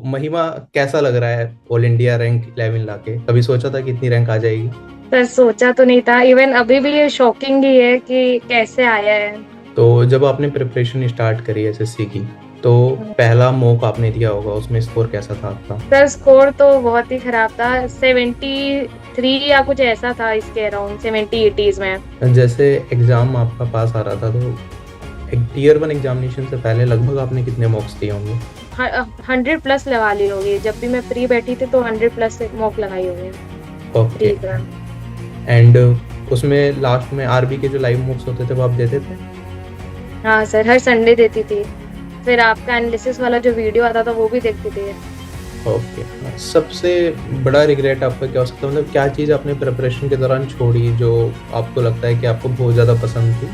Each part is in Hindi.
महिमा, कैसा लग रहा है ऑल इंडिया रैंक 11 लाके? कभी सोचा था कि इतनी रैंक आ जाएगी? पर सोचा तो नहीं था। इवन अभी भी ये शॉकिंग ही है कि कैसे आया है। तो जब आपने प्रिपरेशन स्टार्ट करी एसएससी की, तो पहला मॉक आपने दिया होगा, उसमें स्कोर कैसा था आपका? सर स्कोर तो बहुत ही खराब था। 73 या कुछ ऐसा था, इसके अराउंड 70-80s में। जैसे एग्जाम आपका पास आ रहा था, तो एक टीयर 1 एग्जामिनेशन से पहले लगभग आपने कितने मॉक्स दिए होंगे? 100+ लगा ली होगी। जब भी मैं प्री बैठी थी तो 100+ मॉक लगाई होगी ओके। प्री का। एंड उसमें लास्ट में आरबी के जो लाइव मॉक्स होते थे वो आप देते थे? हाँ सर, हर संडे देती थी। फिर आपका एनालिसिस वाला जो वीडियो आता था वो भी देखती थी। ओके। सबसे बड़ा रिग्रेट आपका क्या हो सकता है? मतलब क्या चीज़ आपने प्रिपरेशन के दौरान छोड़ी जो आपको लगता है कि आपको बहुत ज़्यादा पसंद थी?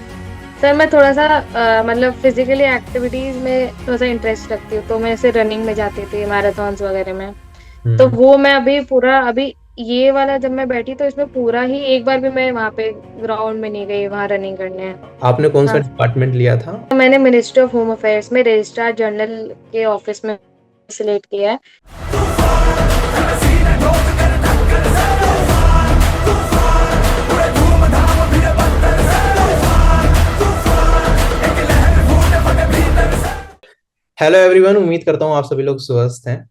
सर मैं थोड़ा सा मतलब फिजिकली एक्टिविटीज में थोड़ा सा इंटरेस्ट रखती हूँ, तो मैं ऐसे रनिंग में जाती थी, मैराथन्स वगैरह में। तो हम्म। वो मैं अभी ये वाला जब मैं बैठी तो इसमें पूरा ही एक बार भी मैं वहाँ पे ग्राउंड में नहीं गई वहाँ रनिंग करने। आपने कौन सा हाँ, डिपार्टमेंट लिया था? तो मैंने मिनिस्ट्री ऑफ होम अफेयर्स में रजिस्ट्रार जनरल के ऑफिस में सिलेक्ट किया है। हेलो एवरीवन, उम्मीद करता हूँ आप सभी लोग स्वस्थ हैं।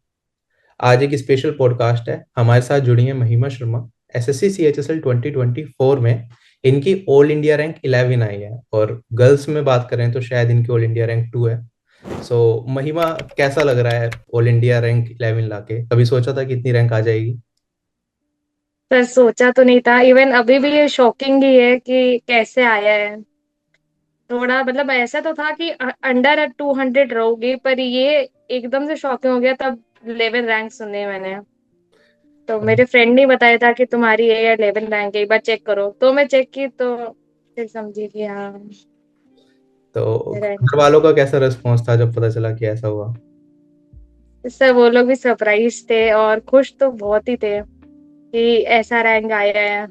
आज एक स्पेशल पॉडकास्ट है, हमारे साथ जुड़ी है महिमा शर्मा। एसएससी सीएचएसएल 2024 में इनकी ऑल इंडिया रैंक 11 आई है, और गर्ल्स में बात करें तो शायद इनकी ऑल इंडिया रैंक 2 है। सो महिमा, कैसा लग रहा है ऑल इंडिया रैंक 11 लाके? कभी सोचा था कि इतनी रैंक आ जाएगी? सर सोचा तो नहीं था। इवन अभी भी ये शॉकिंग ही है कि कैसे आया है। थोड़ा मतलब ऐसा तो था कि अंडर 200 रहोगी, पर ये एकदम से शॉकिंग हो गया तब 11 रैंक सुने मैंने। तो मेरे फ्रेंड ने बताया था कि तुम्हारी ये 11 रैंक है, एक बार चेक करो। तो मैं चेक की तो फिर समझी कि हाँ तो रैंक। घर वालों का कैसा रिस्पॉन्स था जब पता चला कि ऐसा हुआ? इससे वो लोग भी सरप्राइज थे और खुश तो बहुत ही थे कि ऐसा रैंक आया है।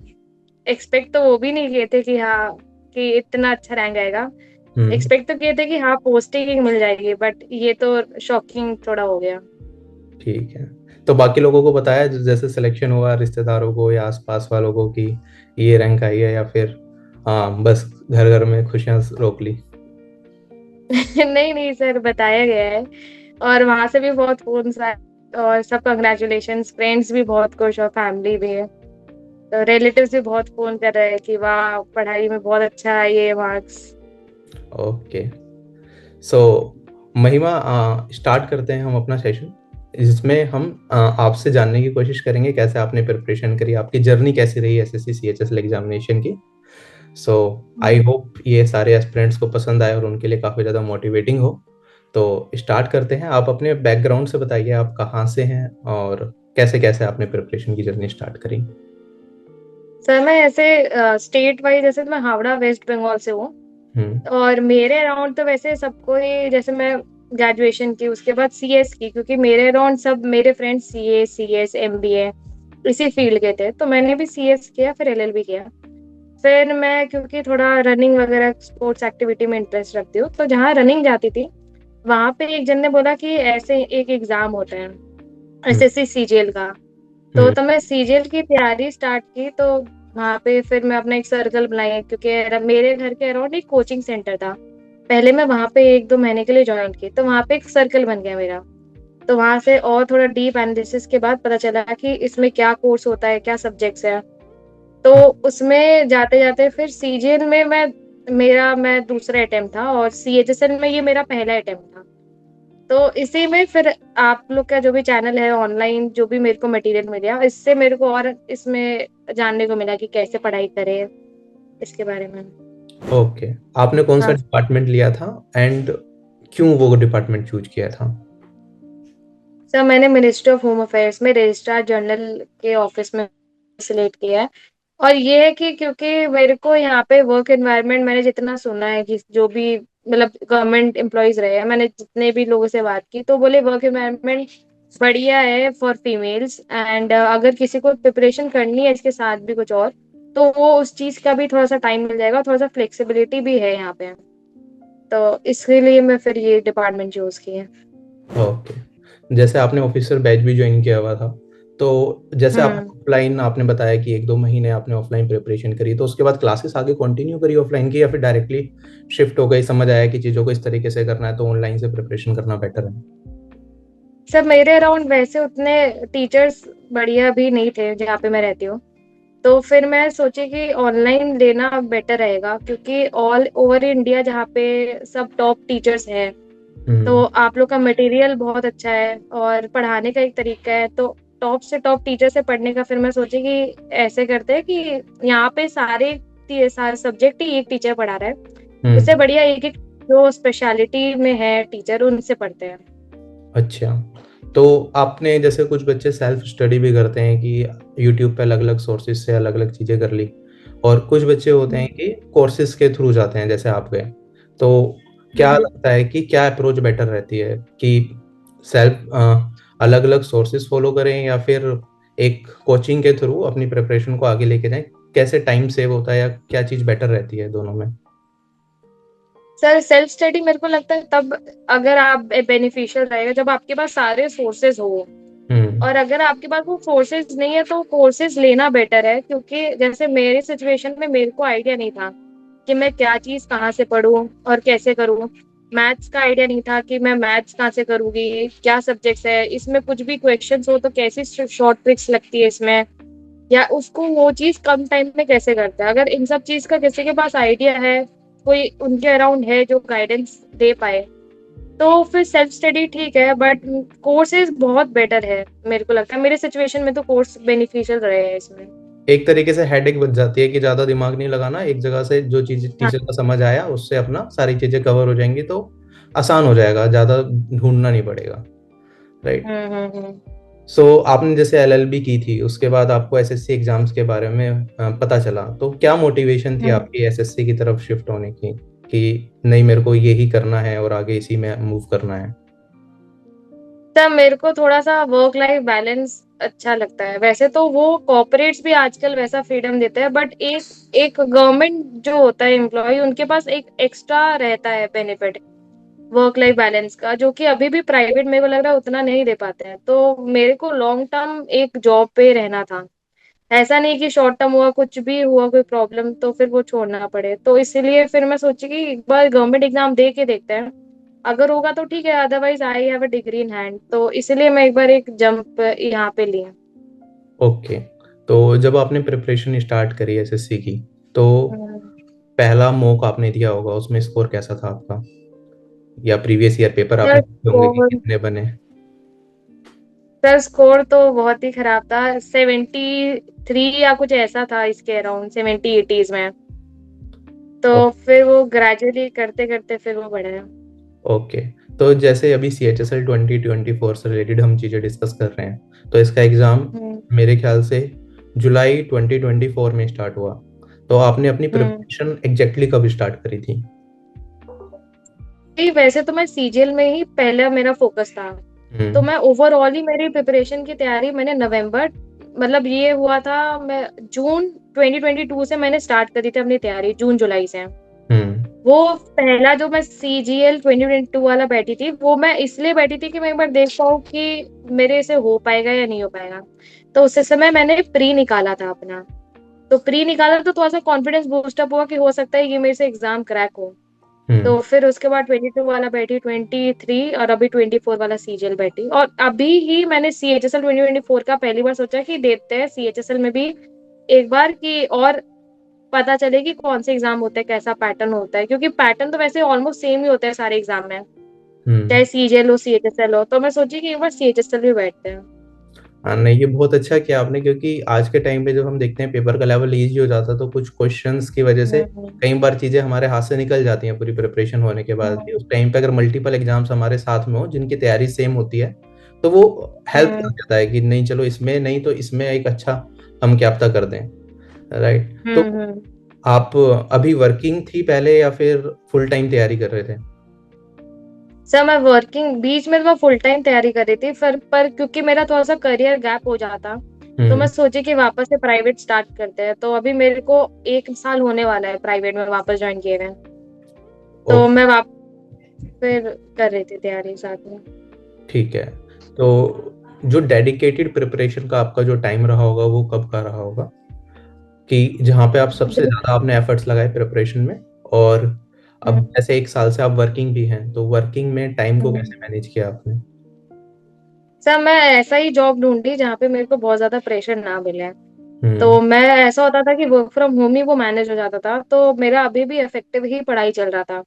एक्सपेक्ट तो वो भी नहीं किए थे कि हाँ कि इतना अच्छा रैंक आएगा। हम्म। एक्सपेक्ट तो किए थे कि हाँ पोस्टिंग मिल जाएगी, बट ये तो शॉकिंग थोड़ा हो गया। ठीक है। तो बाकी लोगों को बताया जैसे सिलेक्शन हुआ, रिश्तेदारों को या आसपास वालों को, कि ये रैंक आई है, या फिर हाँ बस घर घर में खुशियां रोक ली? नहीं नहीं सर, बताया गया है। और वहां से भी बहुत फोन आए और सब कंग्रेचुलेशंस। फ्रेंड्स भी बहुत खुश और फैमिली भी है। तो रिलेटिव्स भी बहुत फोन कर रहे हैं कि वाह पढ़ाई में बहुत अच्छा है ये मार्क्स। ओके। सो महिमा, स्टार्ट करते हैं हम अपना सेशन, जिसमें हम आपसे जानने की कोशिश करेंगे कैसे आपने प्रिपरेशन करी, आपकी जर्नी कैसी रही एसएससी सीएचएसएल एग्जामिनेशन की। सो आई होप ये सारे एस्पिरेंट्स को पसंद आए और उनके लिए काफ़ी ज़्यादा मोटिवेटिंग हो। तो स्टार्ट करते हैं। आप अपने बैकग्राउंड से बताइए, आप कहाँ से हैं और कैसे कैसे आपने प्रिपरेशन की जर्नी स्टार्ट करी? सर मैं ऐसे स्टेट वाइज, जैसे तो मैं हावड़ा वेस्ट बंगाल से हूँ। हम्म। और मेरे अराउंड तो वैसे सबको ही, जैसे मैं ग्रेजुएशन की उसके बाद सीएस की, क्योंकि मेरे अराउंड सब मेरे फ्रेंड्स सीएस एमबीए इसी फील्ड के थे, तो मैंने भी सीएस किया फिर एलएलबी किया। फिर मैं क्योंकि थोड़ा रनिंग वगैरह स्पोर्ट्स एक्टिविटी में इंटरेस्ट रखती हूँ, तो जहाँ रनिंग जाती थी वहां पे एक जन ने बोला कि ऐसे एक एग्जाम होता है हम्म। एसएससी सीजीएल का। तो मैं सीजीएल की तैयारी स्टार्ट की। तो वहां पे फिर मैं अपना एक सर्कल बनाई, क्योंकि मेरे घर के अराउंड एक कोचिंग सेंटर था। पहले मैं वहां पे 1-2 महीने के लिए ज्वाइन की, तो वहां पे एक सर्कल बन गया मेरा। तो वहां से और थोड़ा डीप एनालिसिस के बाद पता चला कि इसमें क्या कोर्स होता है, क्या सब्जेक्ट्स है। तो उसमें जाते जाते फिर सीजीएल में मैं दूसरा अटेम्प्ट था, और सीएचएसएल में ये मेरा पहला अटेम्प्ट था। तो इसी में फिर आप लोग का जो भी चैनल है ऑनलाइन, जो भी मेरे को मटेरियल मिला, इससे मेरे को और इसमें जानने को मिला कि कैसे पढ़ाई करें इसके बारे में। ओके। आपने कौन सा हाँ डिपार्टमेंट लिया था एंड क्यों वो डिपार्टमेंट चूज किया था? सर, मैंने मिनिस्ट्री ऑफ होम अफेयर्स में रजिस्ट्रार जनरल के ऑफिस में सिलेक्ट किया है। और ये है कि क्योंकि मेरे को यहाँ पे वर्क एनवायरनमेंट, मैंने जितना सुना है कि जो भी मतलब गवर्नमेंट एम्प्लॉयज रहे हैं, मैंने जितने भी लोगों से बात की तो बोले वर्क एनवायरनमेंट बढ़िया है फॉर फीमेल्स। एंड अगर किसी को प्रिपरेशन करनी है इसके साथ भी कुछ और, तो वो उस चीज का भी थोड़ा सा टाइम मिल जाएगा, थोड़ा सा फ्लेक्सिबिलिटी भी है यहाँ पे। तो इसके लिए मैं फिर ये डिपार्टमेंट चूज किया। ओके। जैसे आपने ऑफिसर बैच भी ज्वाइन किया हुआ था, तो जैसे आप हम्म। ऑफलाइन, आपने बताया कि 1-2 महीने आपने ऑफलाइन प्रिपरेशन करी, तो उसके बाद क्लासेस आगे कंटिन्यू करी ऑफलाइन की, या फिर डायरेक्टली शिफ्ट हो गई, समझ आया कि चीज़ों को इस तरीके से करना है तो ऑनलाइन से प्रिपरेशन करना बेटर है? सब मेरे अराउंड वैसे उतने टीचर्स बढ़िया भी नहीं थे जहाँ पे मैं रहती हूँ। तो फिर मैं सोची कि ऑनलाइन लेना बेटर रहेगा, क्योंकि ऑल ओवर इंडिया जहाँ पे सब टॉप टीचर्स हैं, तो हम्म। आप लोग का मटेरियल बहुत अच्छा है और पढ़ाने का एक तरीका है। तो टॉप से टॉप टीचर से पढ़ने का फिर मैं सोची कि ऐसे करते हैं कि यहाँ पे सारे सब्जेक्ट ही एक टीचर पढ़ा रहा है, उससे हम्म। बढ़िया एक एक जो स्पेशलिटी में है टीचर उनसे पढ़ते हैं। अच्छा, तो आपने, जैसे कुछ बच्चे सेल्फ स्टडी भी करते हैं कि यूट्यूब पे अलग अलग सोर्सेज से अलग अलग चीज़ें कर ली, और कुछ बच्चे होते हैं हम्म। कि कोर्सेज के थ्रू जाते हैं जैसे आप गए, तो क्या हम्म। लगता है कि क्या अप्रोच बेटर रहती है कि सेल्फ अलग अलग सोर्सेज फॉलो करें, या फिर एक कोचिंग के थ्रू अपनी प्रिपरेशन को आगे लेके जाएं? कैसे टाइम सेव होता है, या क्या चीज़ बेटर रहती है दोनों में? सर सेल्फ स्टडी मेरे को लगता है तब अगर आप बेनिफिशियल रहेगा जब आपके पास सारे सोर्सेज हो। हम्म। और अगर आपके पास वो सोर्सेज नहीं है तो कोर्सेज लेना बेटर है, क्योंकि जैसे मेरी सिचुएशन में मेरे को आइडिया नहीं था कि मैं क्या चीज कहाँ से पढूं और कैसे करूं। मैथ्स का आइडिया नहीं था कि मैं मैथ्स कहाँ से करूंगी, क्या सब्जेक्ट्स है इसमें, कुछ भी क्वेश्चंस हो तो कैसी शॉर्ट ट्रिक्स लगती है इसमें, या उसको वो चीज कम टाइम में कैसे करता है। अगर इन सब चीज का किसी के पास आइडिया है, कोई उनके अराउंड है जो गाइडेंस दे पाए, तो फिर सेल्फ स्टडी ठीक है, बट कोर्सेज बहुत बेटर है। मेरे को लगता है मेरे सिचुएशन में तो कोर्स बेनिफिशियल रहे हैं इसमें। एक तरीके से हेडेक बच जाती है कि ज्यादा दिमाग नहीं लगाना, एक जगह से जो चीज हाँ। टीचर का समझ आया उससे अपना सारी चीजें कवर हो जाएंगी, तो आसान हो जाएगा, ज्यादा ढूंढना नहीं पड़ेगा। राइट। हम्म। सो आपने जैसे एलएलबी की थी, उसके बाद आपको एसएससी एग्जाम्स के बारे में पता चला, तो क्या मोटिवेशन थी हम्म। आपकी एसएससी की तरफ शिफ्ट होने की, कि नहीं मेरे को यही करना है और आगे इसी में मूव करना है? तब मेरे को थोड़ा सा वर्क लाइफ बैलेंस अच्छा लगता है। वैसे तो वो कॉर्पोरेट्स भी आजकल वैसा फ्रीडम देते हैं, बट एक एक गवर्नमेंट जो होता है एम्प्लॉय उनके पास एक एक्स्ट्रा रहता है बेनिफिट वर्क लाइफ बैलेंस का, जो कि अभी भी प्राइवेट मेरे को लग रहा है उतना नहीं दे पाते हैं। तो मेरे को लॉन्ग टर्म एक जॉब पे रहना था, ऐसा नहीं कि शॉर्ट टर्म हुआ कुछ भी हुआ कोई प्रॉब्लम तो फिर वो छोड़ना पड़े। तो इसीलिए फिर मैं सोची कि एक बार गवर्नमेंट एग्जाम दे के देखते हैं, अगर होगा तो ठीक है, otherwise I have a degree in hand. तो इसीलिए मैं एक बार एक जंप यहाँ पे ली। ओके, तो जब आपने प्रिपरेशन स्टार्ट करी एसएससी की, तो हम्म। पहला मॉक आपने दिया होगा, उसमें स्कोर कैसा था आपका? या प्रीवियस ईयर पेपर आपने सर दिए होंगे कि स्कोर कितने बने? सर स्कोर तो बहुत ही खराब था, 73 या कुछ ऐसा था, इसके अराउंड 70-80s में। तो फिर वो ग्रेजुअली करते करते फिर वो बढ़ा। ओके, तो जैसे अभी CHSL 2024 से रिलेटेड हम चीज़ें डिस्कस कर रहे हैं, तो इसका एग्ज़ाम हम्म। मेरे ख्याल से जुलाई 2024 में स्टार्ट हुआ, तो आपने अपनी हम्म। प्रिपरेशन एग्जैक्टली कब स्टार्ट करी थी? वैसे तो मैं सीजीएल में ही पहले मेरा फोकस था। तो हम्म। मैं ओवरऑल ही मेरी प्रिपरेशन की तैयारी मैंने नवंबर, मतलब ये हुआ था, मैं जून 2022 से मैंने स्टार्ट करी थी अपनी तैयारी, जून जुलाई से। हम्म। वो पहला जो मैं सीजीएल 2022 वाला बैठी थी वो मैं इसलिए बैठी थी कि मैं एक बार देख पाऊँ कि मेरे से हो पाएगा या नहीं हो पाएगा। तो उस समय मैंने प्री निकाला था अपना। तो प्री निकाला तो थोड़ा सा कॉन्फिडेंस बूस्टअप हुआ कि हो सकता है ये मेरे से एग्जाम क्रैक हो। हम्म। तो फिर उसके बाद 22 वाला बैठी, 23 और अभी 24 वाला सीजीएल बैठी। और अभी ही मैंने सीएचएसएल 2024 का पहली बार सोचा कि देते हैं सीएचएसएल में भी एक बार, की और पता चले कि कौन से एग्जाम होते हैं, कैसा पैटर्न होता है, क्योंकि पैटर्न तो वैसे ऑलमोस्ट सेम ही होते हैं सारे एग्जाम में, हम्म। चाहे सीजीएल हो सीएचएसएल हो। तो मैं सोची कि एक बार सीएचएसएल भी बैठते हैं। हाँ, नहीं ये बहुत अच्छा किया आपने, क्योंकि आज के टाइम पे जब हम देखते हैं पेपर का लेवल इजी हो जाता है, तो कुछ क्वेश्चंस की वजह से हम्म। कई बार चीजें हमारे हाथ से निकल जाती हैं पूरी प्रिपरेशन होने के बाद भी। हम्म। उस टाइम पे अगर मल्टीपल एग्जाम्स हमारे साथ में हो जिनकी तैयारी सेम होती है, तो वो हेल्प कर हम्म। जाता है कि नहीं चलो इसमें नहीं तो इसमें एक अच्छा हम क्या पता कर दें। राइट। तो हम्म। आप अभी वर्किंग थी पहले, या फिर फुल टाइम तैयारी कर रहे थे? सर मैं वर्किंग बीच में तो मैं फुल टाइम तैयारी कर रही थी, फिर पर क्योंकि मेरा थोड़ा सा करियर गैप हो जाता, तो मैं हम्म। सोची कि वापस से प्राइवेट स्टार्ट करते हैं। तो अभी मेरे को 1 साल होने वाला है प्राइवेट में वापस ज्वाइन किए हुए। तो ओके, मैं वापस फिर कर रही थी तैयारी साथ में। ठीक है। तो जो डेडिकेटेड प्रिपरेशन का आपका जो टाइम रहा होगा वो कब का रहा होगा, कि जहाँ पे आप सबसे ज्यादा आपने एफर्ट्स लगाए प्रिपरेशन में, और अब हम्म, जैसे एक साल से आप वर्किंग भी हैं, तो वर्किंग में टाइम को हम्म। कैसे मैनेज किया आपने? सर मैं ऐसा ही जॉब ढूंढी जहाँ पे मेरे को बहुत ज्यादा प्रेशर ना मिले। हम्म। तो मैं ऐसा होता था कि वर्क फ्रॉम होम ही वो मैनेज हो जाता था, तो मेरा अभी भी इफेक्टिव ही पढ़ाई चल रहा था।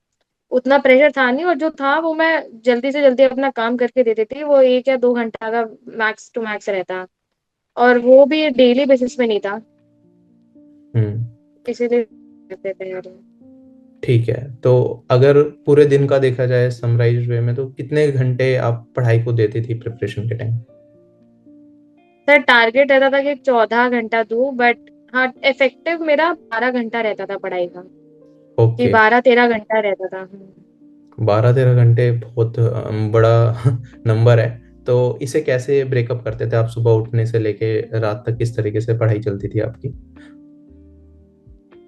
उतना प्रेशर था नहीं, और जो था वो मैं जल्दी से जल्दी अपना काम करके दे देती थी। वो 1 या 2 घंटा का मैक्स टू मैक्स रहता, और वो भी डेली बेसिस पे नहीं था, हम्म। इसीलिए करते थे यार। ठीक है, तो अगर पूरे दिन का देखा जाए समराइज वे में, तो कितने घंटे आप पढ़ाई को देती थी प्रिपरेशन के टाइम? सर टारगेट रहता था कि 14 घंटा दूं, बट हाँ इफेक्टिव मेरा 12 घंटा रहता था पढ़ाई का, कि ओके। 12-13 घंटा रहता था। 12-13 घंटे बहुत बड़ा नंबर है। तो इसे कैसे ब्रेकअप करते थे आप? सुबह उठने से लेके रात तक किस तरीके से पढ़ाई चलती थी आपकी?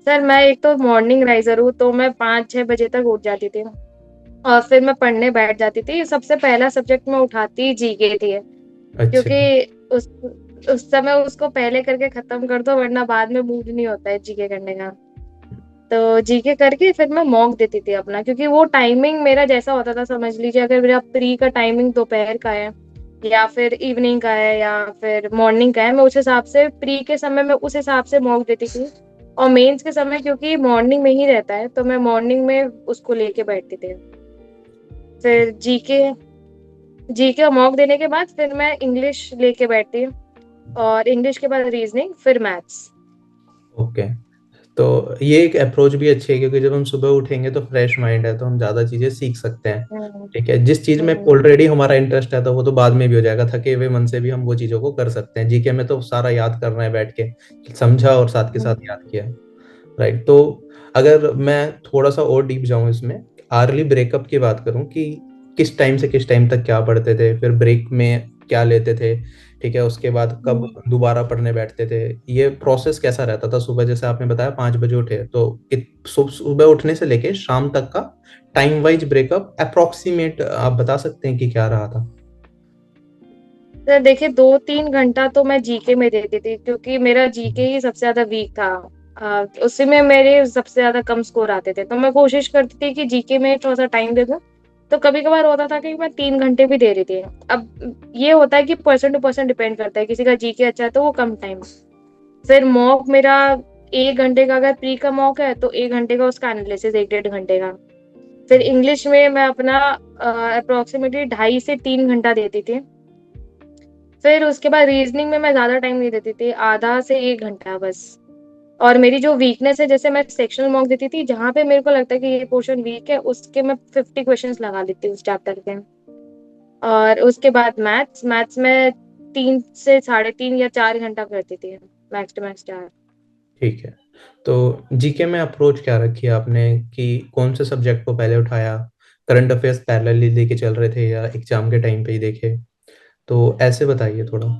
सर मैं एक तो मॉर्निंग राइजर हूँ, तो मैं 5-6 बजे तक उठ जाती थी, और फिर मैं पढ़ने बैठ जाती थी। सबसे पहला सब्जेक्ट मैं उठाती जीके थी, अच्छा। क्योंकि उस उस समय उसको पहले करके खत्म कर दो, वरना बाद में मूड नहीं होता है जीके करने का। तो जीके करके फिर मैं मॉक देती थी अपना, क्योंकि वो टाइमिंग मेरा जैसा होता था, समझ लीजिए अगर मेरा प्री का टाइमिंग दोपहर का है, या फिर इवनिंग का है, या फिर मॉर्निंग का है, मैं उस हिसाब से प्री के समय में उस हिसाब से मॉक देती थी। और मेंस के समय क्योंकि मॉर्निंग में ही रहता है, तो मैं मॉर्निंग में उसको लेके बैठती थी। ठीक। फिर जीके जीके और मॉक देने के बाद फिर मैं इंग्लिश लेके बैठती हूँ, और इंग्लिश के बाद रीजनिंग, फिर मैथ्स। ओके। तो ये एक अप्रोच भी अच्छी है, क्योंकि जब हम सुबह उठेंगे तो फ्रेश माइंड है, तो हम ज्यादा चीजें सीख सकते हैं। हम्म, ठीक है, जिस चीज में हम्म, ऑलरेडी हमारा इंटरेस्ट है तो वो तो बाद में भी हो जाएगा, थके हुए मन से भी हम वो चीजों को कर सकते हैं। जीके में तो सारा याद करना है बैठ के, समझा और साथ के साथ याद किया। राइट। तो अगर मैं थोड़ा सा और डीप जाऊं इसमें, आर्ली ब्रेकअप की बात करूं, कि किस टाइम से किस टाइम तक क्या पढ़ते थे, फिर ब्रेक में क्या लेते थे, ठीक है, उसके बाद कब हम्म। दोबारा पढ़ने बैठते थे, ये प्रोसेस कैसा रहता था? सुबह जैसे आपने बताया 5 बजे उठे, तो सुबह उठने से लेके शाम तक का टाइम वाइज ब्रेकअप अप्रोक्सीमेट आप बता सकते हैं कि क्या रहा था? तो देखिए 2-3 घंटा तो मैं जीके में देती थी, क्योंकि मेरा जीके ही सबसे ज्यादा वीक था। उसी में मेरे सबसे ज्यादा कम स्कोर आते थे, तो मैं कोशिश करती थी कि जीके में थोड़ा सा टाइम दे दूं। तो कभी कभार होता था कि मैं 3 घंटे भी दे रही थी। अब ये होता है कि पर्सन टू पर्सन डिपेंड करता है, किसी का जीके अच्छा है तो वो कम टाइम। फिर मॉक मेरा 1 घंटे का, अगर प्री का मॉक है तो 1 घंटे का उसका एनालिसिस, 1-1.5 घंटे का। फिर इंग्लिश में मैं अपना अप्रोक्सीमेटली 2.5 से 3 घंटा देती थी। फिर उसके बाद रीजनिंग में मैं ज्यादा टाइम नहीं देती थी, आधा से 1 घंटा बस। और मेरी जो वीकनेस है, जैसे मैं सेक्शनल मॉक देती थी, जहां पे मेरे को लगता है कि ये पोर्शन वीक है, उसके मैं 50 क्वेश्चंस लगा लेती हूँ उस चैप्टर के। और उसके बाद मैथ्स मैथ्स में 3 से 3.5 या 4 घंटा करती थी, मैक्स टू मैक्स 4। ठीक है। तो जीके में अप्रोच क्या रखी है आपने, कि कौन से सब्जेक्ट को पहले उठाया? करंट अफेयर्स पैरेलली लेके चल रहे थे या एग्जाम के टाइम पे ही देखे? तो ऐसे बताइए थोड़ा।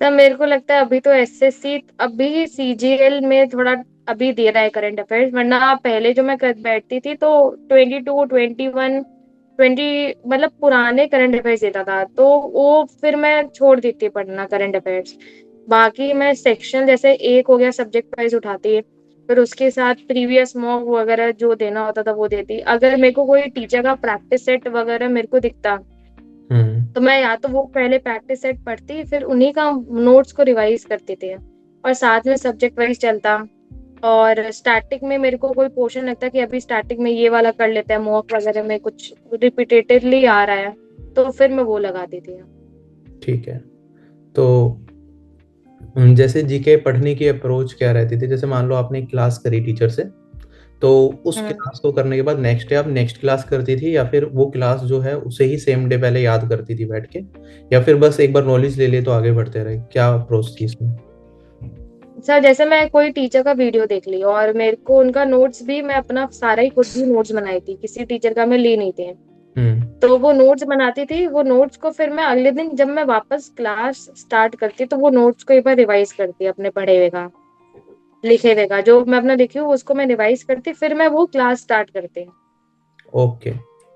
सर मेरे को लगता है अभी तो एसएससी, अभी सीजीएल में थोड़ा अभी दे रहा है करंट अफेयर्स, वरना पहले जो मैं कर बैठती थी तो 22, 21, 20, मतलब पुराने करंट अफेयर्स देता था, तो वो फिर मैं छोड़ देती थी पढ़ना करंट अफेयर्स। बाकी मैं सेक्शन जैसे एक हो गया, सब्जेक्ट वाइज उठाती, फिर उसके साथ प्रीवियस मॉक वगैरह जो देना होता था वो देती। अगर मेरे को कोई टीचर का प्रैक्टिस सेट वगैरह मेरे को दिखता, हम्म। तो मैं या तो वो पहले प्रैक्टिस सेट पढ़ती, फिर उन्हीं का नोट्स को रिवाइज करते थे, और साथ में सब्जेक्ट वाइज चलता। और स्टैटिक में मेरे को कोई पोर्शन लगता कि अभी स्टैटिक में ये वाला कर लेते हैं, मॉक वगैरह में कुछ रिपीटेटिवली आ रहा है, तो फिर मैं वो लगाती थी। ठीक है। तो जैसे जीके पढ़ने की अप्रोच क्या रहती थी? जैसे मान लो आपने एक क्लास करी टीचर से, तो उस हम्म। क्लास को करने के बाद नेक्स्ट डे आप नेक्स्ट क्लास करती थी, या फिर वो क्लास जो है उसे ही सेम डे पहले याद करती थी बैठ के, या फिर बस एक बार नॉलेज ले लिए तो आगे बढ़ते रहे? क्या अप्रोच थी इसमें? सर जैसे मैं कोई टीचर का वीडियो देख ली, और मेरे को उनका नोट्स भी, मैं अपना सारा ही खुद ही नोट्स बनाई थी, किसी टीचर का मैं ली नहीं थी। हम्म। तो वो नोट्स बनाती थी, वो नोट्स को फिर मैं अगले दिन जब मैं वापस क्लास स्टार्ट करती, तो वो नोट्स को एक बार रिवाइज करती अपने पढ़े हुए का, लिखे हुए का, जो मैं अपना लिखी हूँ उसको मैं रिवाइज करती, फिर मैं वो क्लास स्टार्ट करती। ओके।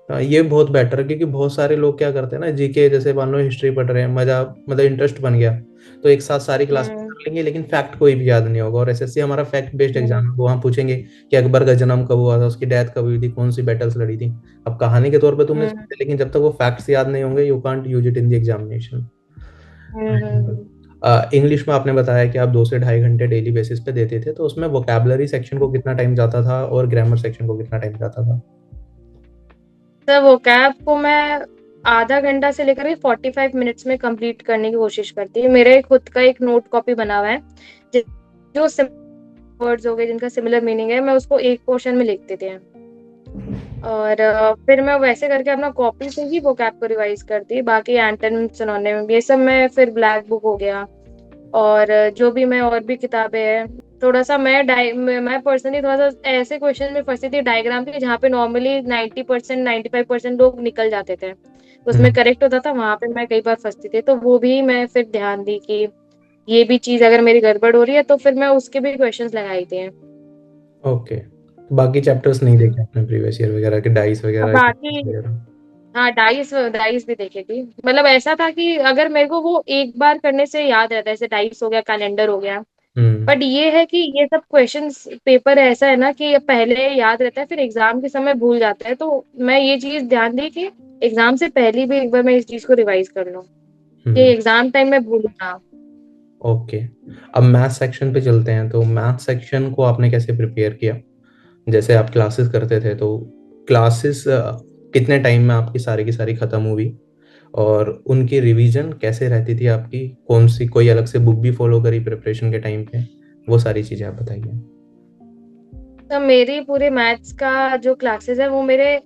ये बहुत बेटर है, क्योंकि बहुत सारे लोग क्या करते हैं ना, जीके जैसे मान लो हिस्ट्री पढ़ रहे हैं, मजा मतलब इंटरेस्ट बन गया तो एक साथ सारी क्लास हम्म। कर लेंगे, लेकिन फैक्ट कोई भी याद नहीं होगा। और एसएससी हमारा फैक्ट बेस्ड एग्जाम हम्म। है, वहाँ पूछेंगे कि अकबर का जन्म कब हुआ था, उसकी डेथ कब हुई थी, कौन सी बैटल्स लड़ी थी। अब कहानी के तौर पे तुमने हम्म। सुनी थी, लेकिन जब तक वो फैक्ट्स याद नहीं होंगे, you can't use it in the examination. Hmm. English में आपने बताया कि आप 2 से ढाई घंटे डेली बेसिस पे देते थे, तो उसमें वोकैबलरी सेक्शन को कितना टाइम जाता था और ग्रामर सेक्शन को कितना टाइम जाता था? सर वो कैब को मैं आधा घंटा से लेकर के 45 मिनट्स में कंप्लीट करने की कोशिश करती हूँ। मेरे खुद का एक नोट कॉपी बना हुआ है, जि- जो वर्ड्स हो गए जिनका सिमिलर मीनिंग है, मैं उसको एक पोर्शन में लिख देती हूँ। और फिर मैं वैसे करके अपना कॉपी से ही वो कैब को रिवाइज करती। बाकी एंटोनिम सिनोनिम ये सब मैं फिर ब्लैक बुक हो गया, और जो भी मैं और भी किताबें हैं, थोड़ा सा मैं पर्सनली थोड़ा सा ऐसे क्वेश्चन में फंसी थी डायग्राम के, जहाँ पे नॉर्मली 90% 95% लोग निकल जाते थे, उसमें हम्म। करेक्ट होता था, वहां पे मैं कई बार फंसती थी। तो वो भी मैं फिर ध्यान दी कि ये भी चीज अगर मेरी गड़बड़ हो रही है, तो फिर मैं उसके भी क्वेश्चंस लगाई थी। ओके, तो बाकी चैप्टर्स नहीं देखे आपने प्रीवियस ईयर वगैरह के, डाइस अब वगैरह बाकी, वगैरह? हाँ डाइस डाइस भी देखे थी। मतलब ऐसा था कि अगर मेरे को वो एक बार करने से याद रहता है, जैसे डाइस हो गया, कैलेंडर हो गया। हम्म। बट ये है कि ये सब क्वेश्चंस पेपर ऐसा है ना कि ये पहले याद रहता है, फिर एग्जाम के समय भूल जाता है। तो मैं ये चीज ध्यान दी कि एग्जाम से पहले भी एक बार मैं इस चीज को रिवाइज कर लूँ, कि हम्म। एग्जाम टाइम में भूलूं ना। ओके, अब मैथ सेक्शन पे चलते हैं। तो मैथ सेक्शन को आपने कैसे प्रिपेयर किया? जैसे आप क्लासेस करते थे, तो क्लासेस कितने टाइम में आपकी सारी की सारी खत्म हुई, और उनकी रिवीजन कैसे रहती थी आपकी? कौन सी कोई अलग से बुक भी फॉलो करी प्रिपरेशन के टाइम पे? वो सारी चीजें आप बताइए। तो मेरी पूरे मैथ्स का जो क्लासेस है वो मेरे,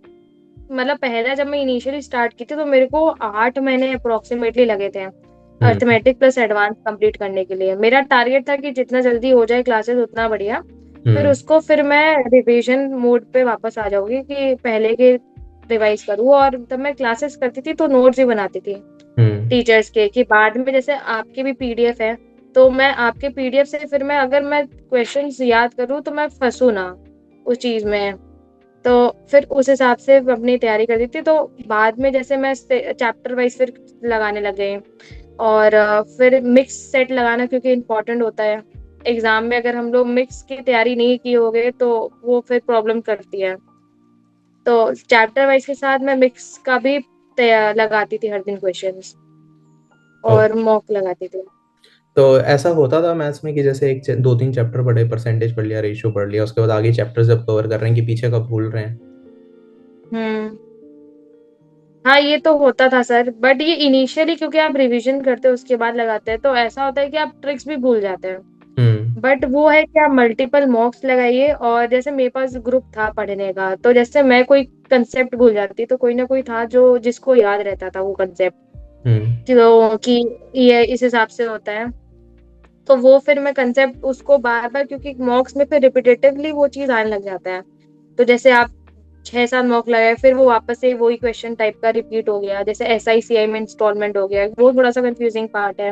मतलब पहला जब मैं इनिशियली स्टार्ट की थी तो मेरे को 8 महीने अप्रोक्सीमेटली लगे थे हम्म। अर्थमेटिक प्लस एडवांस कंप्लीट करने के लिए। मेरा टारगेट था कि जितना जल्दी हो जाए क्लासेस उतना बढ़िया। फिर हम्म। उसको फिर मैं रिवीजन मोड पे वापस आ जाऊंगी कि पहले के रिवाइज करूँ। और तब मैं क्लासेस करती थी तो नोट्स भी बनाती थी हम्म। टीचर्स के, कि बाद में जैसे आपके भी पीडीएफ है, तो मैं आपके पीडीएफ से फिर मैं अगर मैं क्वेश्चंस याद करूँ तो मैं फंसू ना उस चीज में। तो फिर उस हिसाब से अपनी तैयारी कर दी थी। तो बाद में जैसे मैं चैप्टर वाइज फिर लगाने लग गई। और फिर मिक्स सेट लगाना क्योंकि इम्पोर्टेंट होता है एग्जाम में। अगर हम लोग मिक्स की तैयारी नहीं की होगे तो वो फिर प्रॉब्लम करती है। तो चैप्टर वाइज के साथ मैं मिक्स का भी तैयार लगाती थी हर दिन क्वेश्चंस, और मॉक लगाती थी। तो ऐसा होता था मैथ्स में कि जैसे 2-3 चैप्टर पढ़े, परसेंटेज पढ़ लिया, रेशियो पढ़ लिया, उसके बाद आगे चैप्टर जब कवर कर रहे हैं कि पीछे का भूल रहे हैं? हम्म। हाँ ये तो होता था सर, बट ये इनिशियली क्योंकि आप रिवीजन करते हो उसके बाद लगाते हैं, तो ऐसा होता है कि आप ट्रिक्स भी भूल जाते हैं। हम्म। बट वो है कि आप मल्टीपल मॉक्स लगाइए। और जैसे मेरे पास ग्रुप था पढ़ने का, तो जैसे मैं कोई कंसेप्ट भूल जाती तो कोई ना कोई था जो जिसको याद रहता था वो कंसेप्ट, हम्म। कि ये इस हिसाब से होता है। तो वो फिर मैं कंसेप्ट उसको बार बार, क्योंकि मॉक्स में फिर रिपीटेटिवली वो चीज आने लग जाता है। तो जैसे आप 6-7 मॉक लगाए, फिर वो वापस से वही क्वेश्चन टाइप का रिपीट हो गया, जैसे SICI में इंस्टॉलमेंट हो गया, वो थोड़ा सा कंफ्यूजिंग पार्ट है।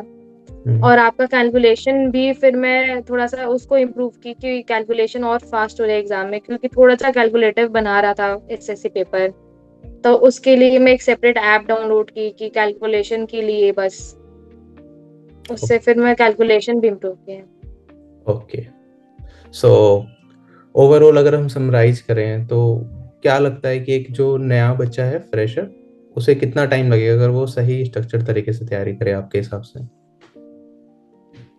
हम्म। और आपका कैलकुलेशन भी फिर मैं थोड़ा सा उसको इम्प्रूव की कि कैलकुलेशन और फास्ट हो जाए एग्जाम में, क्योंकि थोड़ा सा कैलकुलेटिव बना रहा था SSC पेपर। तो उसके लिए मैं एक सेपरेट ऐप डाउनलोड की कि कैलकुलेशन के लिए बस, उससे फिर मैं कैलकुलेशन भी इम्प्रूव किया। ओके, सो ओवरऑल अगर हम समराइज करें तो क्या लगता है कि एक जो नया बच्चा है, फ्रेशर, उसे कितना टाइम लगेगा अगर वो सही स्ट्रक्चर तरीके से तैयारी करे आपके हिसाब से?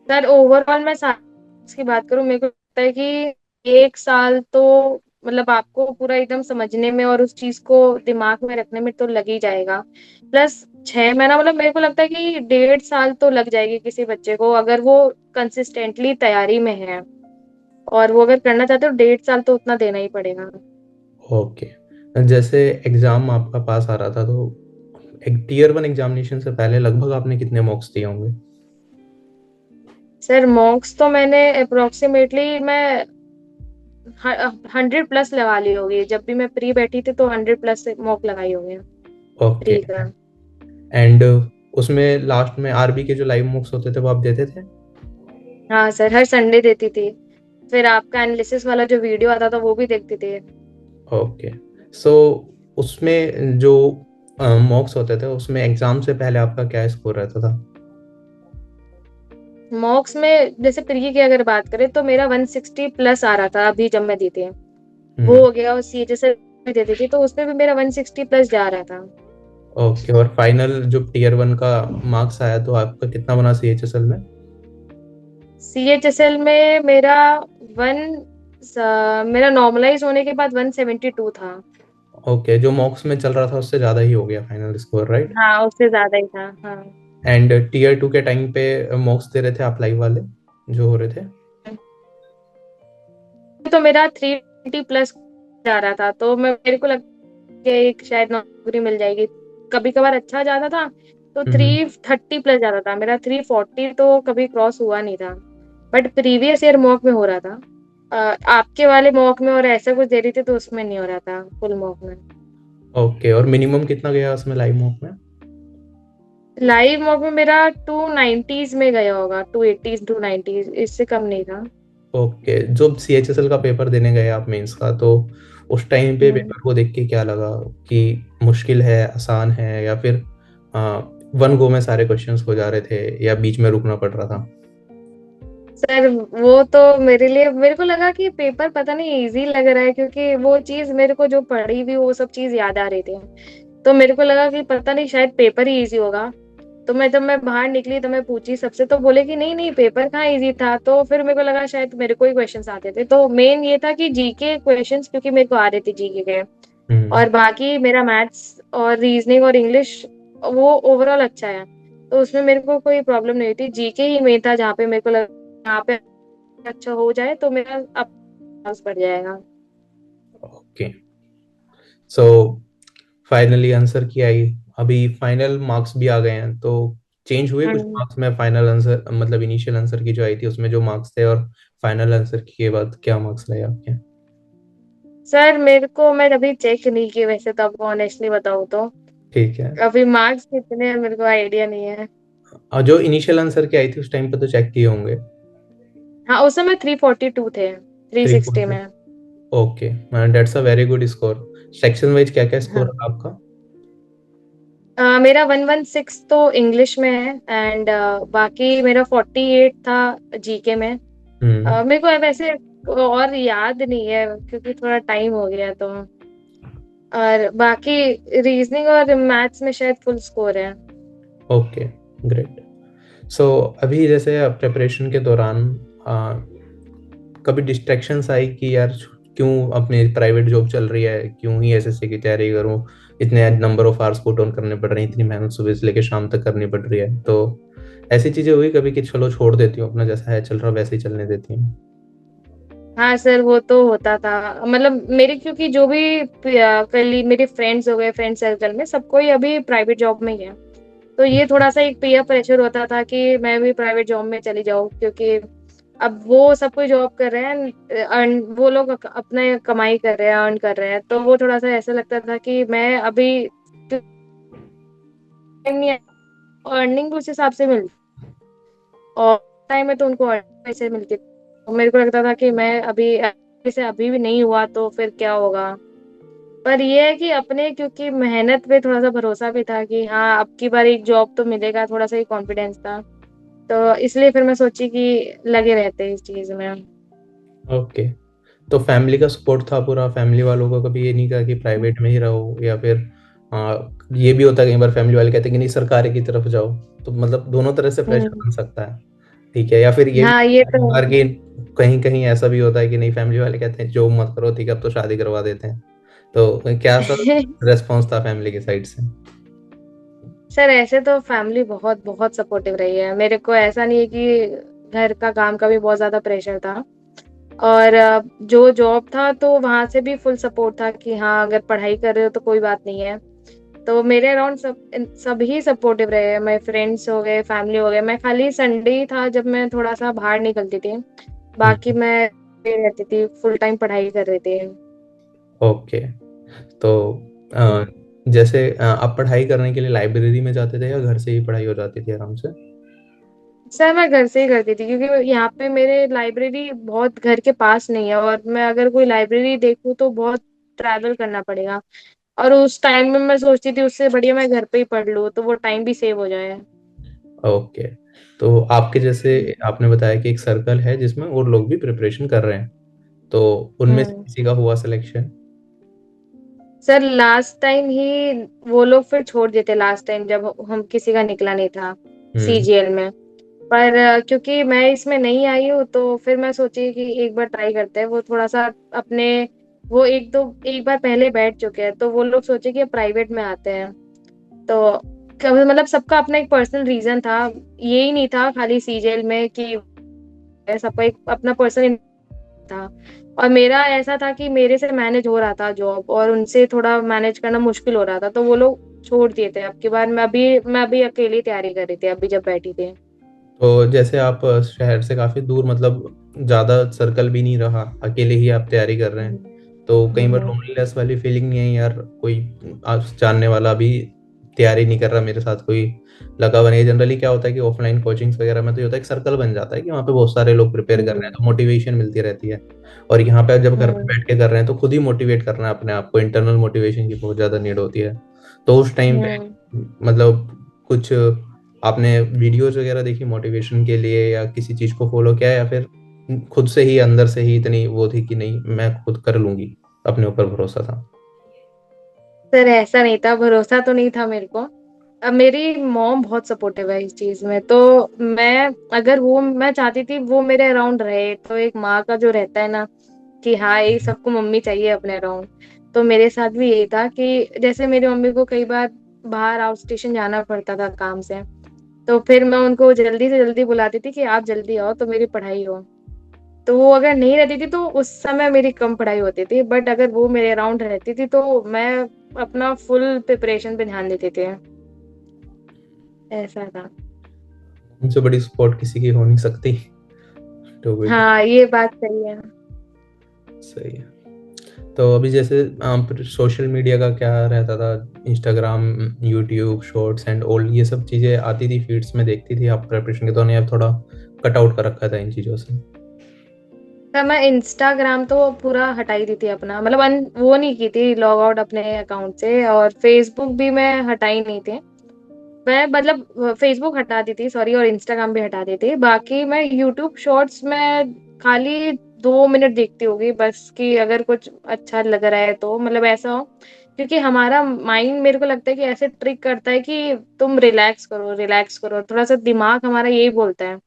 सर ओवरऑल मैं साइंस की बात करूं, मेरे को लगता है कि 1 साल तो मतलब आपको पूरा एकदम समझने में और उस चीज को दिमाग में रखने में तो लग ही जाएगा। प्लस 6 महीना, मतलब मेरे को लगता है कि 1.5 साल तो लग जाएगी किसी बच्चे को, अगर वो कंसिस्टेंटली तैयारी में है। और वो अगर करना चाहते हो 1.5 साल तो उतना देना ही पड़ेगा। ओके, जैसे एग्जाम आपका पास आ रहा था, तो एक टीयर 1 एग्जामिनेशन से पहले लगभग आपने कितने मॉक्स दिए होंगे? सर मॉक्स तो मैंने अप्रोक्सीमेटली मैं 100+ लगा ली होगी। जब भी मैं प्री बैठी थी तो 100+ मॉक लगाई होगी ओके, प्री का। एंड उसमें लास्ट में आरबी के जो लाइव मॉक्स होते थे वो आप देते थे? हाँ सर, हर संडे देती थी। फिर आपका एनालिसिस वाला जो वीडियो आता था वो भी देखती थी। ओके, सो उसमें जो मॉक्स होते थे उसमें एग्जाम से पहले आपका क्या स्कोर रहता था? मॉक्स में जैसे प्री की अगर बात करें तो मेरा 160 प्लस आ रहा था अभी जब मैं दी थी। वो हम्म। हो गया, और सीएचएसएल में देती थी तो उसमें भी मेरा 160 प्लस जा रहा था। ओके, और फाइनल जो टीयर 1 का मार्क्स आया तो आपका कितना बना सीएचएसएल में? सीएचएसएल में वन मेरा नॉर्मलाइज होने के बाद 172 था। ओके, जो मॉक्स में चल रहा था उससे ज्यादा ही हो गया फाइनल स्कोर, राइट? हाँ, उससे ज्यादा ही था, हाँ। एंड टीयर 2 के टाइम पे मॉक्स दे रहे थे आप लाइव वाले जो हो रहे थे? तो मेरा 380 प्लस जा रहा था, तो मेरे को लगा कि एक शायद नौकरी मिल जाएगी। कभी कभार अच्छा जाता था तो हम्म। 330 प्लस जाता था मेरा, 340 तो कभी क्रॉस हुआ नहीं था। बट प्रीवियस ईयर मॉक में हो रहा था। आपके वाले मॉक में और ऐसा कुछ दे रही थी तो उसमें नहीं हो रहा था, फुल मॉक में। ओके, और मिनिमम कितना गया उसमें लाइव मॉक में? लाइव मॉक में मेरा 290s में गया होगा, 280s 290s, इससे कम नहीं था। ओके, जब सीएचएसएल का पेपर देने गए आप मेंस का, तो उस टाइम पे हम्म। पेपर को देख के क्या लगा कि मुश्किल है, आसान है, या फिर वन गो में सारे क्वेश्चंस हो जा रहे थे, या बीच में रुकना पड़ रहा था? सर वो तो मेरे को लगा कि पेपर पता नहीं इजी लग रहा है, क्योंकि वो चीज मेरे को जो पढ़ी हुई वो सब चीज याद आ रही थी। तो मेरे को लगा कि पता नहीं शायद पेपर ही इजी होगा। तो जब मैं बाहर निकली तो मैं पूछी सबसे, तो बोले कि नहीं नहीं, पेपर कहाँ इजी था। तो फिर मेरे को लगा शायद मेरे को ही क्वेश्चंस आते थे। तो मेन ये था कि जीके क्वेश्चंस, क्योंकि मेरे को आ रहे थे जीके के। हम्म। और बाकी मेरा मैथ्स और रीजनिंग और इंग्लिश वो ओवरऑल अच्छा है। तो उसमें मेरे को कोई प्रॉब्लम नहीं थी, जीके ही मेन था जहाँ पे मेरे को लगा यहाँ पे अच्छा हो जाए तो मेरा अब पास बढ़ जाएगा। ओके, सो फाइनली आंसर की आई। अभी फाइनल मार्क्स भी आ गए हैं, तो चेंज हुए हाँ कुछ जी। मार्क्स में? फाइनल आंसर मतलब इनिशियल आंसर की जो आई थी उसमें जो मार्क्स थे, और फाइनल आंसर के बाद क्या मार्क्स रहे आपके? सर मेरे को, मैं अभी चेक नहीं की वैसे तो, आपको ऑनेस्टली बताऊँ तो ठीक है। अभी मार्क्स कितने हैं मेरे को आइडिया नहीं है। और जो इनिशियल आंसर की आई थी उस टाइम पे तो चेक किए होंगे? हाँ, उस समय 342 थे, 360 340? में। Okay, that's a very good score. Section wise क्या क्या स्कोर हाँ। रहा आपका? मेरा 116 तो इंग्लिश में है, एंड बाकी मेरा 48 था जीके में। हम्म। मेरे को वैसे और याद नहीं है क्योंकि थोड़ा टाइम हो गया तो। और बाकी रीजनिंग और मैथ्स में शायद फुल स्कोर है। Okay, great. सो अभी जैसे प्रिपरेशन के दौरान आ, कभी डिस्ट्रैक्शंस आई कि यार क्यों अपनी प्राइवेट जॉब चल रही है, क्यों ही एसएससी की तैयारी करूं, इतने number of hours put on करने पड़ रहे हैं, इतनी मेहनत सुबह से लेकर शाम तक करनी पड़ रही है, तो ऐसी चीजें हुई कभी कि चलो छोड़ देती हूँ, अपना जैसा है चल रहा वैसे ही चलने देती हूँ? हाँ सर, वो तो होता था। मतलब मेरे, क्योंकि जो भी कल मेरे फ्रेंड्स हो गए, फ्रेंड सर्कल में सबको ही अभी प्राइवेट जॉब में ही है। तो ये थोड़ा सा एक पीयर प्रेशर होता था कि मैं भी प्राइवेट जॉब में चली जाऊँ, क्योंकि अब वो सब कोई जॉब कर रहे हैं, वो लोग अपने कमाई कर रहे हैं, अर्न कर रहे हैं, तो वो थोड़ा सा ऐसा लगता था कि मैं अभी टाइम नहीं है, अर्निंग उस हिसाब से मिल, और टाइम में तो उनको पैसे मिलते। तो मेरे को लगता था कि मैं अभी से अभी भी नहीं हुआ तो फिर क्या होगा। पर ये है कि अपने, क्योंकि मेहनत पे थोड़ा सा भरोसा भी था कि हाँ अब की बार एक जॉब तो मिलेगा, थोड़ा सा ही कॉन्फिडेंस था। तो इसलिए फिर मैं सोची कि लगे रहते इस चीज में। ओके, तो फैमिली का सपोर्ट था पूरा? फैमिली वालों को कभी ये नहीं कहा कि प्राइवेट में ही रहो, या फिर ये भी होता है कई बार फैमिली वाले कहते हैं कि नहीं सरकारी की तरफ जाओ, तो मतलब दोनों तरह से प्रेशर हम्म। बन सकता है। ठीक है, या फिर ये भी हाँ, ये तो बार कि कहीं कहीं ऐसा भी होता है कि नहीं फैमिली वाले कहते हैं जॉब मत करो, ठीक है अब तो शादी करवा देते हैं, तो क्या सा है। रेस्पॉन्स था फैमिली की साइड से? सर ऐसे तो फैमिली बहुत बहुत सपोर्टिव रही है मेरे को, ऐसा नहीं है कि घर का काम का भी बहुत ज्यादा प्रेशर था। और जो जॉब था तो वहां से भी फुल सपोर्ट था कि हाँ अगर पढ़ाई कर रहे हो तो कोई बात नहीं है। तो मेरे अराउंड सभी सपोर्टिव रहे हैं, मेरे फ्रेंड्स हो गए, फैमिली हो गए। मैं खाली संडे ही था जब मैं थोड़ा सा बाहर निकलती थी, बाकी मैं रहती थी, फुल टाइम पढ़ाई कर रही थी। ओके, तो अ, जैसे आप पढ़ाई करने के लिए लाइब्रेरी में जाते थे या घर से ही पढ़ाई हो जाती थी आराम से? सर मैं घर से ही करती थी, क्योंकि यहाँ पे मेरे लाइब्रेरी बहुत घर के पास नहीं है, और मैं अगर कोई लाइब्रेरी देखूँ तो बहुत ट्रैवल करना पड़ेगा। और उस टाइम में मैं सोचती थी उससे बढ़िया मैं घर पे ही पढ़ लूँ, तो वो टाइम भी सेव हो जाए। ओके। तो आपके जैसे आपने बताया कि एक सर्कल है जिसमें और लोग भी प्रिपरेशन कर रहे हैं, तो उनमें से हम्म। किसी का हुआ सिलेक्शन? सर लास्ट टाइम ही वो लोग फिर छोड़ देते, लास्ट टाइम जब हम किसी का निकला नहीं था हम्म। सीजीएल में। पर क्योंकि मैं इसमें नहीं आई हूँ तो फिर मैं सोची कि एक बार ट्राई करते हैं, वो थोड़ा सा अपने, वो एक बार पहले बैठ चुके हैं तो वो लोग सोचे कि प्राइवेट में आते हैं। तो मतलब सबका अपना एक पर्सनल रीजन था, ये ही नहीं था खाली सीजीएल में कि सबका एक अपना पर्सनल था। और मेरा ऐसा था कि मेरे से मैनेज हो रहा था जॉब और उनसे थोड़ा मैनेज करना मुश्किल हो रहा था, तो वो लोग छोड़ दिए थे। अब की बार मैं अभी अकेली तैयारी कर रही थी अभी जब बैठी थी। तो जैसे आप शहर से काफी दूर, मतलब ज्यादा सर्कल भी नहीं रहा, अकेले ही आप तैयारी कर रहे हैं, हम्म। तो कई बार हम्म। लोनलीनेस वाली फीलिंग नहीं है यार? कोई आप जानने वाला भी तैयारी नहीं कर रहा, मेरे साथ कोई लगा हुआ नहीं है। जनरली क्या होता है कि ऑफलाइन कोचिंग्स वगैरह में तो ये होता है, एक सर्कल बन जाता है कि वहाँ पे बहुत सारे लोग प्रिपेयर कर रहे हैं, हम्म। तो मोटिवेशन मिलती रहती है। और यहाँ पे जब घर पे हम्म। बैठ के कर रहे हैं तो खुद ही मोटिवेट करना है अपने आप को, इंटरनल मोटिवेशन की बहुत ज्यादा नीड होती है। तो उस टाइम पे हम्म। मतलब कुछ आपने वीडियोज वगैरह देखी मोटिवेशन के लिए, या किसी चीज को फॉलो किया, या फिर खुद से ही अंदर से ही इतनी वो थी कि नहीं मैं खुद कर लूंगी, अपने ऊपर भरोसा था? सर ऐसा नहीं था, भरोसा तो नहीं था मेरे को। अब मेरी मॉम बहुत सपोर्टिव है इस चीज में, तो मैं, अगर वो, मैं चाहती थी वो मेरे अराउंड रहे, तो एक माँ का जो रहता है ना कि हाँ ये सबको मम्मी चाहिए अपने अराउंड, तो मेरे साथ भी यही था कि जैसे मेरी मम्मी को कई बार बाहर आउट स्टेशन जाना पड़ता था काम से, तो फिर मैं उनको जल्दी से जल्दी बुलाती थी कि आप जल्दी आओ तो मेरी पढ़ाई हो। तो वो अगर नहीं रहती थी तो उस समय मेरी कम पढ़ाई होती थी, बट अगर वो मेरे अराउंड रहती थी तो मैं अपना फुल प्रिपरेशन पे ध्यान देते थे। ऐसा था। उनसे बड़ी सपोर्ट किसी की हो नहीं सकती। तो कोई तो हाँ ये बात सही है। सही है। तो अभी जैसे सोशल मीडिया का क्या रहता था, Instagram, YouTube shorts and all ये सब चीजें आती थी, फीड्स में देखती थी आप प्रिपरेशन के दौरान, या थोड़ा कट आउट कर रखा था इन चीजों से? तो मैं इंस्टाग्राम तो पूरा हटाई दी थी अपना, मतलब वो नहीं की थी लॉग आउट अपने अकाउंट से, और फेसबुक भी मैं हटाई नहीं थी। मैं मतलब फेसबुक हटा दी थी सॉरी, और इंस्टाग्राम भी हटा दी थी। बाकी मैं यूट्यूब शॉर्ट्स में खाली 2 मिनट देखती होगी बस, कि अगर कुछ अच्छा लग रहा है तो, मतलब ऐसा हो, क्योंकि हमारा माइंड मेरे को लगता है कि ऐसे ट्रिक करता है कि तुम रिलैक्स करो रिलैक्स करो, थोड़ा सा दिमाग हमारा यही बोलता है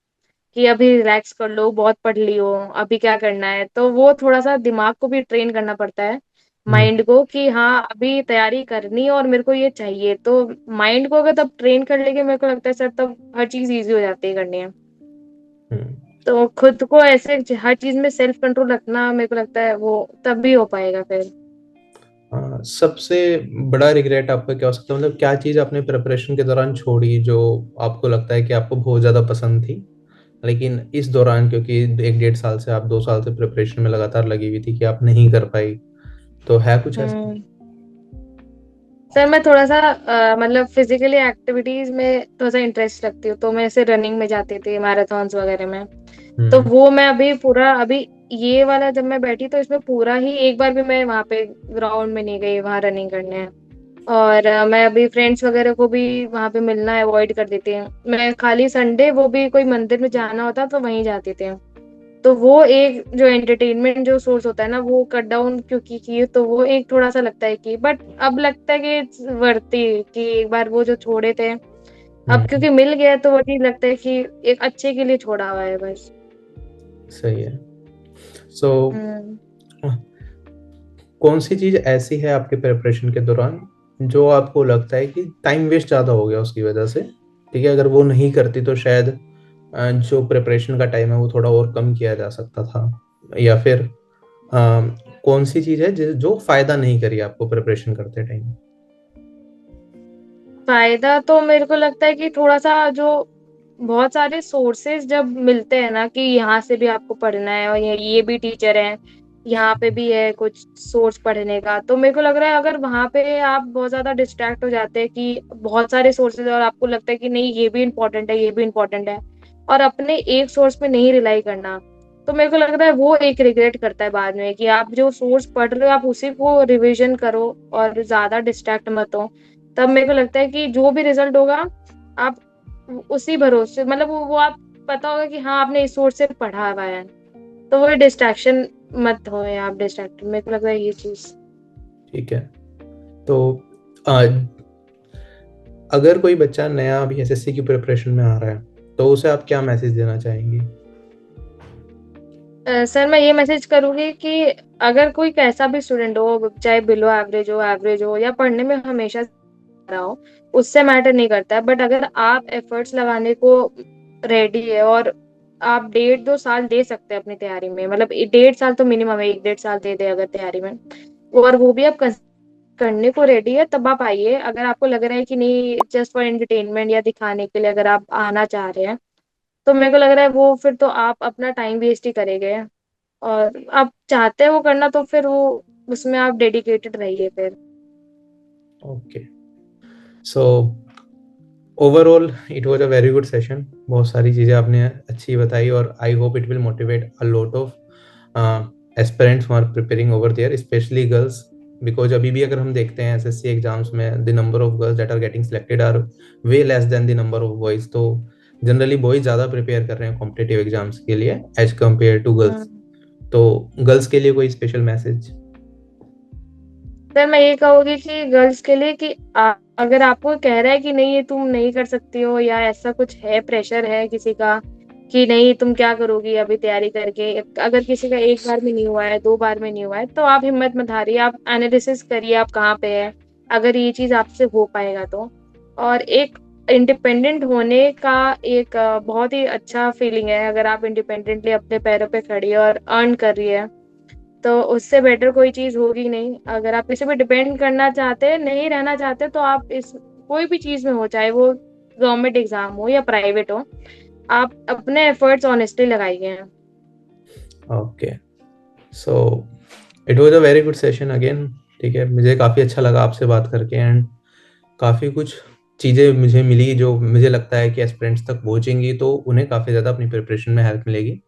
कि अभी रिलैक्स कर लो, बहुत पढ़ लियो, अभी क्या करना है। तो वो थोड़ा सा दिमाग को भी ट्रेन करना पड़ता है, हम्म। माइंड को, कि हाँ अभी तैयारी करनी है और मेरे को ये चाहिए। तो माइंड को अगर तब ट्रेन कर लेंगे, मेरे को लगता है सर तब हर चीज इजी हो जाती है करनी है। हम्म। तो खुद को ऐसे हर चीज में सेल्फ कंट्रोल रखना, मेरे को लगता है वो तब भी हो पाएगा फिर। हाँ, सबसे बड़ा रिग्रेट आपका क्या हो सकता है? मतलब क्या चीज आपने प्रिपरेशन के दौरान छोड़ी जो आपको लगता है कि आपको बहुत ज्यादा पसंद थी, लेकिन इस दौरान क्योंकि 1 1.5 साल से, आप 2 साल से प्रिपरेशन में लगातार लगी हुई थी, कि आप नहीं कर पाई? तो है कुछ ऐसा? हम्म। सर मैं थोड़ा सा मतलब फिजिकली एक्टिविटीज में थोड़ा सा इंटरेस्ट रखती हूँ, तो मैं ऐसे रनिंग में जाती थी, मैराथन्स वगैरह में। तो हम्म। वो मैं अभी पूरा, अभी ये वाला जब मैं बैठी तो इसमें पूरा ही एक बार भी मैं वहां पे ग्राउंड में नहीं गई वहां रनिंग करने। और मैं अभी फ्रेंड्स वगैरह को भी वहां पे मिलना अवॉइड कर देती हूँ, मैं खाली संडे वो भी कोई मंदिर में जाना होता तो वहीं जाती थी। तो वो एक जो एंटरटेनमेंट जो सोर्स होता है ना, वो कट डाउन क्योंकि की, तो वो एक थोड़ा सा लगता है कि, बट अब लगता है कि it's वर्ती, कि एक बार वो जो छोड़े थे, अब हम्म। क्योंकि मिल गया तो वो चीज लगता है कि एक अच्छे के लिए छोड़ा हुआ है बस। सही है। सो हम्म। कौन सी चीज ऐसी है आपके प्रिपरेशन के दौरान जो आपको लगता है कि टाइम वेस्ट ज्यादा हो गया उसकी वजह से? ठीक है, अगर वो नहीं करती तो शायद जो प्रिपरेशन का टाइम है वो थोड़ा और कम किया जा सकता था, या फिर कौन सी चीज है जो फायदा नहीं करी आपको प्रिपरेशन करते टाइम? फायदा तो मेरे को लगता है कि थोड़ा सा जो बहुत सारे सोर्सेज जब मिलते हैं ना, कि यहाँ से भी आपको पढ़ना है और ये भी टीचर है, यहाँ पे भी है कुछ सोर्स पढ़ने का, तो मेरे को लग रहा है अगर वहां पे आप बहुत ज्यादा डिस्ट्रैक्ट हो जाते हैं कि बहुत सारे सोर्सेज, और आपको लगता है कि नहीं ये भी इम्पोर्टेंट है ये भी इम्पोर्टेंट है, और अपने एक सोर्स पे नहीं रिलाई करना, तो मेरे को लग रहा है वो एक रिग्रेट करता है बाद में कि आप जो सोर्स पढ़ रहे हो आप उसी को रिवीजन करो और ज्यादा डिस्ट्रैक्ट मत हो। तब मेरे को लगता है कि जो भी रिजल्ट होगा आप उसी भरोसे मतलब वो आप पता होगा कि हाँ आपने इस सोर्स से पढ़ा हुआ है। तो वो डिस्ट्रैक्शन मत हो आप डिस्ट्रैक्ट, मेरे को लग रहा है ये चीज। ठीक है। तो आ, अगर कोई बच्चा नया अभी एसएससी की प्रिपरेशन में आ रहा है तो उसे आप क्या मैसेज देना चाहेंगी? सर मैं ये मैसेज करूंगी कि अगर कोई कैसा भी स्टूडेंट हो, चाहे बिलो एवरेज हो या पढ़ने में हमेशा रहा हो, उससे मैटर नहीं करता है। बट अगर आप एफर्ट्स लगाने को रेडी है और आप 1.5-2 साल दे सकते हैं अपनी तैयारी में, मतलब 1.5 साल तो मिनिमम है, 1-1.5 साल दे दे अगर तैयारी में, और वो भी आप करने को रेडी है, तब आप आइए। अगर आपको लग रहा है कि नहीं जस्ट फॉर एंटरटेनमेंट या दिखाने के लिए अगर आप आना चाह रहे हैं, तो मेरे को लग रहा है वो फिर तो आप अपना टाइम वेस्ट ही करेंगे। और आप चाहते हैं वो करना तो फिर वो उसमें आप डेडिकेटेड रहिए फिर। Okay. So overall it was a very good session. बहुत सारी चीज़ें आपने अच्छी बताई और I hope it will motivate a lot of aspirants who are preparing over there, specially girls. Because अभी भी अगर हम देखते हैं एसएससी एग्जाम्स में the number of girls that are getting selected are way less than the number of boys. तो जनरली बॉयज ज़्यादा प्रिपेयर कर रहे हैं कॉम्पिटेटिव एग्जाम्स के लिए एज कम्पेयर टू गर्ल्स। हम्म। तो गर्ल्स के लिए कोई स्पेशल मैसेज? सर मैं ये कहूंगी कि गर्ल्स के लिए कि अगर आपको कह रहा है कि नहीं ये तुम नहीं कर सकती हो, या ऐसा कुछ है प्रेशर है किसी का कि नहीं तुम क्या करोगी अभी तैयारी करके, अगर किसी का एक बार में नहीं हुआ है, 2 बार में नहीं हुआ है, तो आप हिम्मत मत हारिए, आप एनालिसिस करिए आप कहाँ पे है, अगर ये चीज आपसे हो पाएगा तो। और एक इंडिपेंडेंट होने का एक बहुत ही अच्छा फीलिंग है अगर आप इंडिपेंडेंटली अपने पैरों पे खड़ी है और अर्न कर रही है। तो उससे बेटर कोई चीज होगी नहीं। अगर आप किसी पे डिपेंड करना चाहते हैं, नहीं रहना चाहते, तो आप इस कोई भी चीज में हो, चाहे वो गवर्नमेंट एग्जाम हो या प्राइवेट हो, आप अपने एफर्ट्स ऑनेस्टली लगाइए। Okay. So it was a very good session again. ठीक है, मुझे काफ़ी अच्छा लगा आपसे बात करके एंड काफ़ी कुछ चीज़ें मुझे मिली जो मुझे लगता है कि एस्पिरेंट्स तक पहुंचेंगी तो उन्हें काफ़ी ज़्यादा अपनी प्रिपरेशन में हेल्प मिलेगी।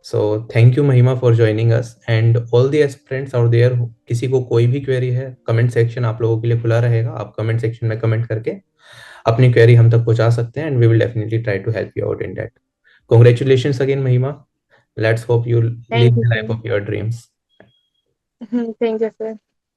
So thank you Mahima for joining us and all the aspirants out there. किसी को कोई भी क्वेरी है, कमेंट सेक्शन आप लोगों के लिए खुला रहेगा। आप कमेंट सेक्शन में कमेंट करके अपनी क्वेरी हम तक पहुंचा सकते हैं and we will definitely try to help you out in that. Congratulations again Mahima. Let's hope you live thank you the life sir. Of your dreams. Thank you sir.